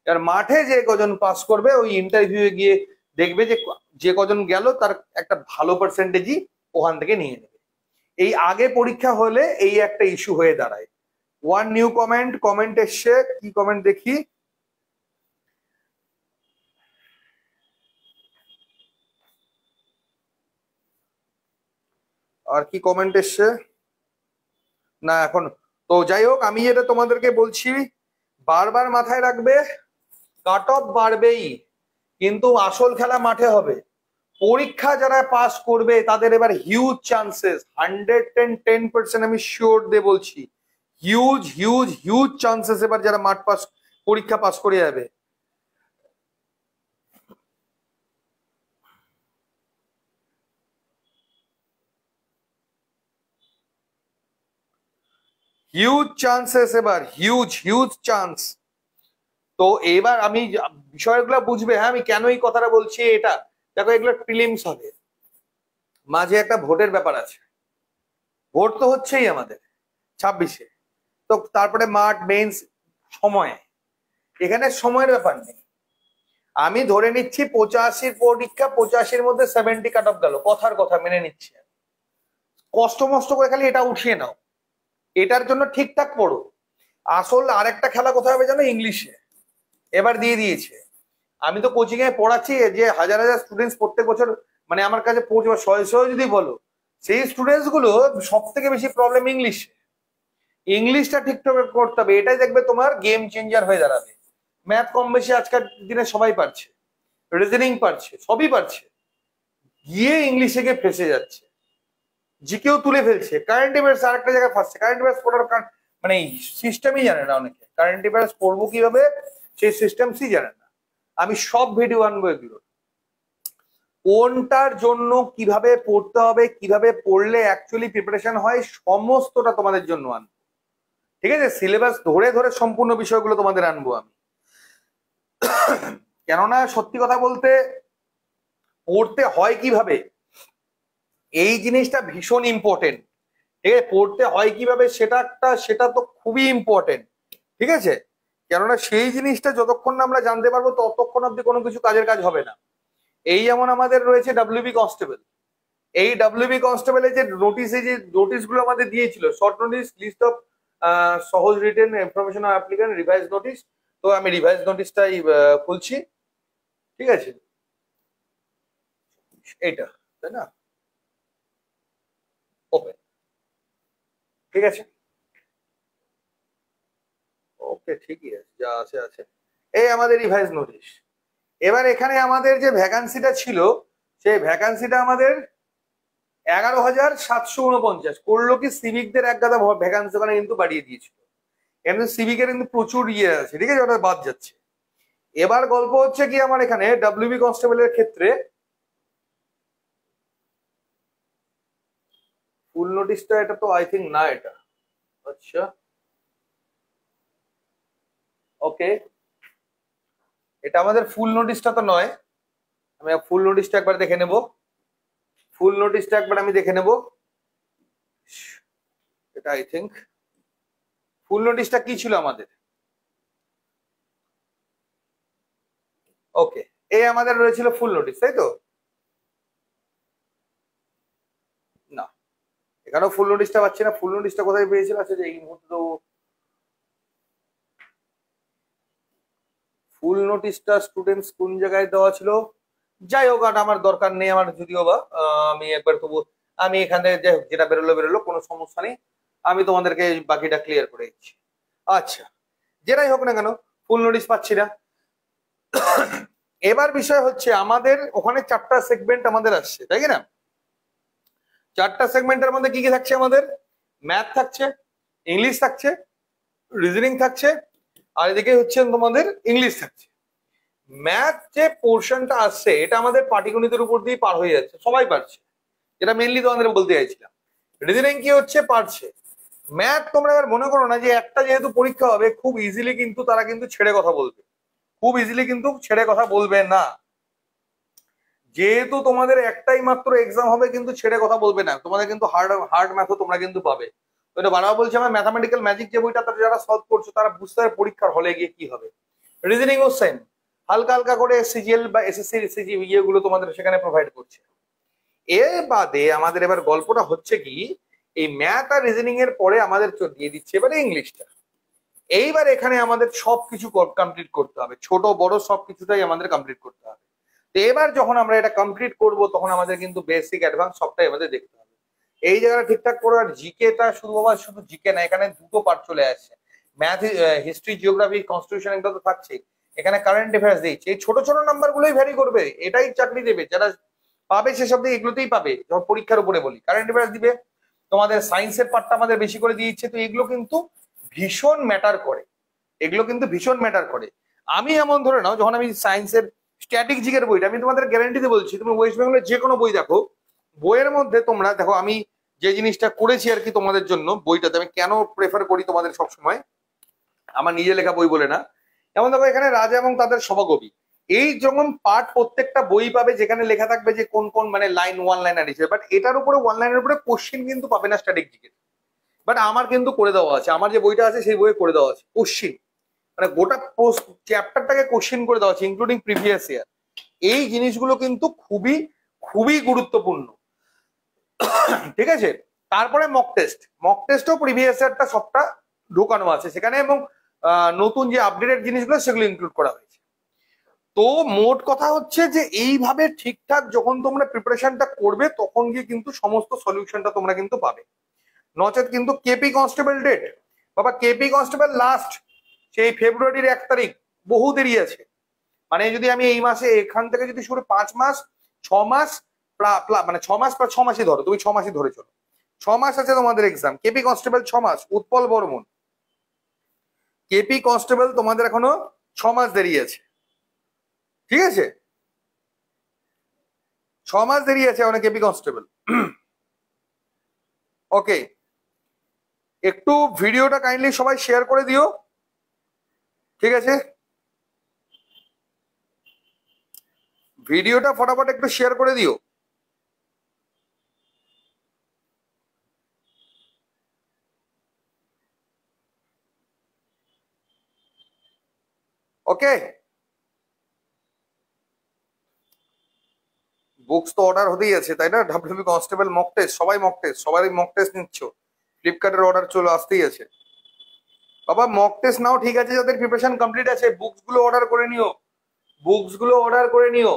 [SPEAKER 1] আর মাঠে যে কজন পাস করবে ওই ইন্টারভিউ গিয়ে দেখবে যে যে কজন গেল তার একটা ভালো পার্সেন্টেজই ওখান থেকে নিয়ে নেবে। এই আগে পরীক্ষা হলে এই একটা ইস্যু হয়ে দাঁড়ায়। ওয়ান নিউ কমেন্ট এসছে, কি কমেন্ট দেখি। আর কি কমেন্ট এসছে না এখন। তো যাই হোক, আমি যেটা তোমাদেরকে বলছি বারবার মাথায় রাখবে, কাট অফ বাড়বেই কিন্তু আসল খেলা মাঠে হবে। পরীক্ষা যারা পাস করবে তাদের এবার হিউজ চান্সেস, 110% আমি শিওর দিয়ে বলছি, হিউজ হিউজ হিউজ চান্সেস এবার যারা মাঠ পাস পরীক্ষা পাস করে যাবে। হিউজ চান্সেস এবার, হিউজ হিউজ চান্স। তো এবার আমি বিষয়গুলো বুঝবে, হ্যাঁ আমি কেন এই কথাটা বলছি এটা দেখো, এগুলো প্রিলিমস হবে, মাঝে একটা ভোটের ব্যাপার আছে, ভোট তো হচ্ছেই আমাদের 26-এ, তো তারপরে মাঠ মেন্স সময়, এখানে সময়ের ব্যাপার নেই। আমি ধরে নিচ্ছি 85 পরীক্ষা, 85-র মধ্যে 70 কাট অফ গেল, কথার কথা মেনে নিচ্ছি, কষ্ট মষ্ট করে খালি এটা উঠিয়ে নাও, এটার জন্য ঠিকঠাক পড়ো। আসল আরেকটা খেলা কোথায় হবে জানো? ইংলিশে এবার দিয়ে দিয়েছে। আমি তো কোচিং এ পড়াচ্ছি যে হাজার হাজার স্টুডেন্টস প্রত্যেক বছর মানে আমার কাছে পৌঁছে, শয়ে শয়ে যদি বলো, সেই স্টুডেন্টস গুলো সব থেকে বেশি প্রবলেম ইংলিশে। ইংলিশটা ঠিকঠাক করতে হবে, এটাই দেখবে তোমার গেম চেঞ্জার হয়ে দাঁড়াবে। ম্যাথ কম বেশি আজকের দিনে সবাই পারছে, রিজনিং পারছে, সবই পারছে, গিয়ে ইংলিশে গিয়ে ফেসে যাচ্ছে, জিকেও তুলে ফেলছে, কারেন্ট অ্যাফেয়ার্স আরেকটা জায়গায় ফাঁসছে, কারেন্ট অ্যাফেয়ার্স পড়ার মানে সিস্টেমই জানে না অনেকে, কারেন্ট অ্যাফেয়ার্স পড়বো কিভাবে সেই সিস্টেমসই জানে না। আমি সব ভিডিও আনবো এগুলো, কোনটার জন্য কিভাবে পড়তে হবে, কিভাবে পড়লে অ্যাকচুয়ালি প্রিপারেশন হয়, সমস্তটা তোমাদের জন্য আনবো, ঠিক আছে? সিলেবাস ধরে ধরে সম্পূর্ণ বিষয়গুলো তোমাদের আনবো আমি। কেননা সত্যি কথা বলতে পড়তে হয় কিভাবে এই জিনিসটা ভীষণ ইম্পর্টেন্ট, ঠিক আছে? পড়তে হয় কিভাবে সেটা তো খুবই ইম্পর্টেন্ট, ঠিক আছে? কেননা সেই জিনিসটা যতক্ষণ না আমরা জানতে পারবো ততক্ষণ অব্দি কোনো কিছু কাজের কাজ হবে না। এই যেমন আমাদের রয়েছে ডাব্লিউবি কনস্টেবল, এই ডাব্লিউবি কনস্টেবলের যে নোটিশে যে নোটিশগুলো আমাদের দিয়েছিল, শর্ট নোটিশ, লিস্ট অফ সহজ written information of applicant, revise notice. তো আমি রিভাইজ নোটিশটাই খুলছি, ঠিক আছে? এইটা তাই না, ওপেন, ঠিক আছে, ওকে ঠিকই আছে, যা আছে আছে। এই আমাদের রিভাইজ নোটিশ। এবার এখানে আমাদের যে ভ্যাকান্সিটা ছিল, সেই ভ্যাকান্সিটা আমাদের 11,749 করলো কি, সিভিকদের এক গাদা ভ্যাকান্সি ওখানে কিন্তু বাড়িয়ে দিয়েছিল, এমনি সিভিকের কিন্তু প্রচুর ইয়ে আছে, ঠিক আছে, ওটা বাদ যাচ্ছে। এবার গল্প হচ্ছে কি আমার এখানে ডাব্লিউবি কনস্টেবলের ক্ষেত্রে ফুল নোটিশটা, এটা তো আই থিঙ্ক না এটা, আচ্ছা ওকে, এটা আমাদের ফুল নোটিশটা তো নয়, আমি ফুল নোটিশটা একবার দেখে নেব, ফুল নোটিশটা একবার আমি দেখে নেব, এটা আই থিঙ্ক ফুল নোটিশটা কি ছিল আমাদের, ওকে, এই আমাদের রয়েছিল ফুল নোটিশ, তাই তো? না, এখানেও ফুল নোটিশটা পাচ্ছি না, ফুল নোটিশটা কোথায় পেয়েছিল? আচ্ছা, যে এই মুহূর্তে তো ফুল নোটিশটা স্টুডেন্টস কোন জায়গায় দেওয়া ছিল, যাই হোক আর আমার দরকার নেই, আমার যদিও বা আমি একবার তবু আমি এখানে যেটা বেরোলো বেরোলো, কোনো সমস্যা নেই, আমি তোমাদেরকে বাকিটা ক্লিয়ার করে দিচ্ছি। আচ্ছা, যেটাই হোক না কেন, ফুল নোটিশ পাচ্ছি না। এবার বিষয় হচ্ছে আমাদের ওখানে 4টা সেগমেন্ট আমাদের আসছে, তাই কি না? 4টা সেগমেন্টের মধ্যে কি কি থাকছে আমাদের? ম্যাথ থাকছে, ইংলিশ থাকছে, রিজনিং থাকছে, আর এদিকে হচ্ছে তোমাদের ইংলিশ থাকছে। ম্যাথ যে পোর্শনটা আসছে এটা আমাদের পাটিগণিতের উপর দিয়ে পার হয়ে যাচ্ছে, সবাই পারছে, যেটা মেনলি তোমাদের বলতে চাইছিলাম। রিজনিং কি হচ্ছে, পারছে। ম্যাথ তোমরা এবার মনে করো না যে একটা যেহেতু পরীক্ষা হবে খুব ইজিলি কিন্তু তারা কিন্তু ছেড়ে কথা বলবে, খুব ইজিলি কিন্তু ছেড়ে কথা বলবে না। যেহেতু তোমাদের একটাই মাত্র এক্সাম হবে, কিন্তু ছেড়ে কথা বলবে না, তোমাদের কিন্তু হার্ড হার্ড ম্যাথও তোমরা কিন্তু পাবে। তো এটা বারবার বলছি, আমার ম্যাথামেটিক্যাল ম্যাজিক যে বইটা যারা সলভ করছো তারা বুঝতে পারে পরীক্ষার হলে গিয়ে কি হবে। রিজনিং ও সেম, হালকা হালকা করে সিজিএল বা এসএসসি সিজি ইয়েগুলো তোমাদের সেখানে প্রোভাইড করছে। এর বাদে আমাদের এবার গল্পটা হচ্ছে কি, এই ম্যাথ আর রিজনিং এর পরে আমাদের দিয়ে দিচ্ছে এবারে ইংলিশটা। এইবার এখানে আমাদের সবকিছু কমপ্লিট করতে হবে, ছোট বড় সবকিছুটাই আমাদের কমপ্লিট করতে হবে। তো এবার যখন আমরা এটা কমপ্লিট করব তখন আমাদের কিন্তু বেসিক অ্যাডভান্স সবটাই আমাদের দেখতে হবে। এই জায়গাটা ঠিকঠাক করে, আর জিকেটা শুধু জিকে না, এখানে দুটো পার্ট চলে আসছে, ম্যাথ, হিস্ট্রি, জিওগ্রাফি, কনস্টিটিউশন, এগুলো তো থাকছেই, এখানে কারেন্ট অ্যাফেয়ার্স দিচ্ছে। এই ছোট ছোট নাম্বার গুলোই ভ্যারি করবে, এটাই চাকরি দেবে, যারা পাবে সেসব দিয়ে এগুলোতেই পাবে। যখন পরীক্ষার উপরে বলি কারেন্ট অ্যাফেয়ার্স দিবে, তোমাদের সায়েন্সের পার্টটা আমাদের বেশি করে দিচ্ছে, তো এগুলো কিন্তু ভীষণ ম্যাটার করে, এগুলো কিন্তু ভীষণ ম্যাটার করে। আমি এমন ধরে নাও, যখন আমি সায়েন্সের স্ট্যাটিক জিকের বইটা, আমি তোমাদের গ্যারান্টিতে বলছি, তুমি ওয়েস্ট বেঙ্গলের যে কোনো বই দেখো, বইয়ের মধ্যে তোমরা দেখো, আমি যে জিনিসটা করেছি আর কি তোমাদের জন্য বইটাতে, আমি কেন প্রেফার করি তোমাদের সবসময়, আমার নিজে লেখা বই বলে না, যেমন দেখো এখানে রাজা এবং তাদের সভাকবি, এই যেমন পার্ট প্রত্যেকটা বই পাবে, যেখানে লেখা থাকবে যে কোন কোন মানে লাইন, ওয়ান লাইনার হিসেবে, বাট এটার উপরে ওয়ান লাইনের উপরে কোশ্চিন কিন্তু পাবে না স্ট্যাটিক জিকে। বাট আমার কিন্তু করে দেওয়া আছে, আমার যে বইটা আছে সেই বইয়ে করে দেওয়া আছে কোশ্চিন, মানে গোটা চ্যাপ্টারটাকে কোশ্চিন করে দেওয়া আছে ইনক্লুডিং প্রিভিয়াস ইয়ার। এই জিনিসগুলো কিন্তু খুবই খুবই গুরুত্বপূর্ণ, ঠিক আছে। তারপরে মক টেস্টও প্রিভিয়াস ইয়ারটা সবটা ঢোকানো আছে সেখানে, এবং নতুন যে আপডেটেড জিনিসগুলো সেগুলো ইনক্লুড করা হয়েছে। তো মোট কথা হচ্ছে যে এইভাবে ঠিকঠাক যখন তোমরা প্রিপারেশনটা করবে, তখন গিয়ে কিন্তু সমস্ত সলিউশনটা তোমরা কিন্তু পাবে। নচেত কিন্তু কেপি কনস্টেবল ডেট, বাবা কেপি কনস্টেবল লাস্ট সেই ফেব্রুয়ারির 1 তারিখ, বহু দেরি আছে। মানে যদি আমি এই মাসে এখান থেকে যদি শুরু 5 মাস 6 মাস মানে 6 মাস প্রায় 6 মাসই ধরো, তুমি 6 মাসই ধরে চলো, 6 মাস আছে তোমাদের এক্সাম। কেপি কনস্টেবল 6 মাস, উৎপল বর্মন কেপি কনস্টেবল তোমাদের এখনো 6 মাস দেরি আছে, ঠিক আছে, 6 মাস দেরি আছে অনেক কেপি কনস্টেবল। ওকে, একটু ভিডিওটা কাইন্ডলি সবাই শেয়ার করে দিও, ঠিক আছে, ভিডিওটা ফটাফট একটু শেয়ার করে দিও। ওকে, বুকস তো অর্ডার হতেই আছে তাই না, ডাব্লিউবি কনস্টেবল মক টেস্ট, সবাই মক টেস্ট, সবাই মক টেস্ট নিচ্ছ, ফ্লিপকার্টের অর্ডার চলে আসতেই আছে। বাবা মক টেস্ট নাও, ঠিক আছে, যাদের প্রিপারেশন কমপ্লিট আছে বুকস গুলো অর্ডার করে নিও, বুকস গুলো অর্ডার করে নিও।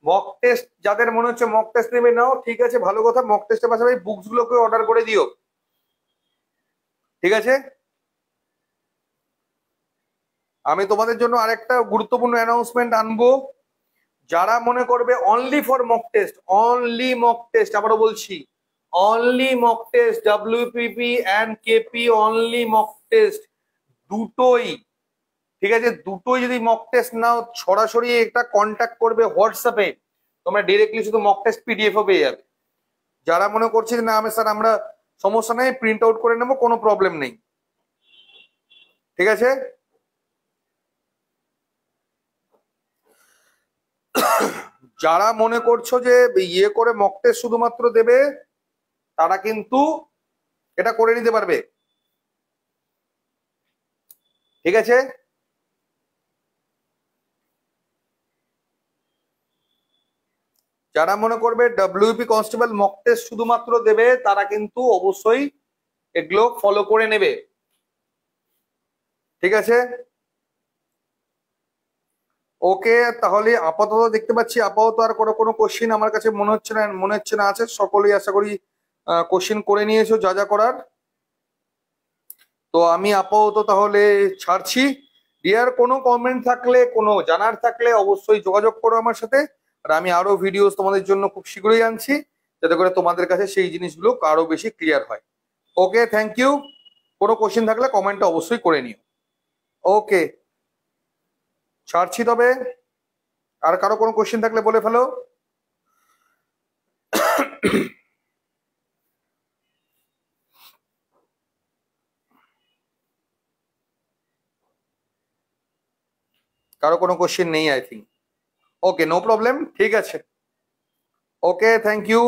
[SPEAKER 1] মক টেস্ট যাদের মনে হচ্ছে মক টেস্ট নেবে নাও, ঠিক আছে, ভালো কথা, মক টেস্টের পাশাপাশি বুকস গুলোকে অর্ডার করে দিও, ঠিক আছে। আমি তোমাদের জন্য আরেকটা গুরুত্বপূর্ণ অ্যানাউন্সমেন্ট আনবো, যারা মনে করবে only for mock test, only mock test, আবারও বলছি only mock test, WPP and KP only mock test, দুটোই, ঠিক আছে, দুটোই যদি মক টেস্ট নাও, সরাসরি একটা কন্ট্যাক্ট করবে হোয়াটসঅ্যাপে, তোমরা ডিরেক্টলি শুধু মক টেস্ট পিডিএফও পেয়ে যাবে। যারা মনে করছে না আমি স্যার আমরা সমস্যা নেই প্রিন্ট আউট করে নেবো, কোনো প্রবলেম নেই, ঠিক আছে। যারা মনে করছো যে ইয়ে করে মক টেস্ট শুধুমাত্র দেবে, তারা কিন্তু এটা করে নিতে পারবে, ঠিক আছে। যারা মনে করবে ডাব্লিউপি কনস্টেবল মক টেস্ট শুধুমাত্র দেবে, তারা কিন্তু অবশ্যই এগুলো ফলো করে নেবে, ঠিক আছে। ওকে, তাহলে আপাতত দেখতে পাচ্ছি আপাতত আর কোনো কোশ্চিন আমার কাছে মনে হচ্ছে না আছে, সকলেই আশা করি কোশ্চিন করে নিয়েছো যা যা করার। তো আমি আপাতত তাহলে ছাড়ছি। ডিয়ার, কোনো কমেন্ট থাকলে, কোনো জানার থাকলে অবশ্যই যোগাযোগ করো আমার সাথে, আর আমি আরো ভিডিওস তোমাদের জন্য খুব শীঘ্রই আনছি, যাতে করে তোমাদের কাছে সেই জিনিসগুলো আরো বেশি ক্লিয়ার হয়। ওকে, থ্যাংক ইউ। কোনো কোশ্চিন থাকলে কমেন্টটা অবশ্যই করে নিও। ওকে, ছাড়ছি তবে। আর কারো কোনো কোশ্চিন থাকলে বলে ফেলো। কারো কোনো কোশ্চেন নেই I think. Okay, no problem, ঠিক আছে। Okay, thank you.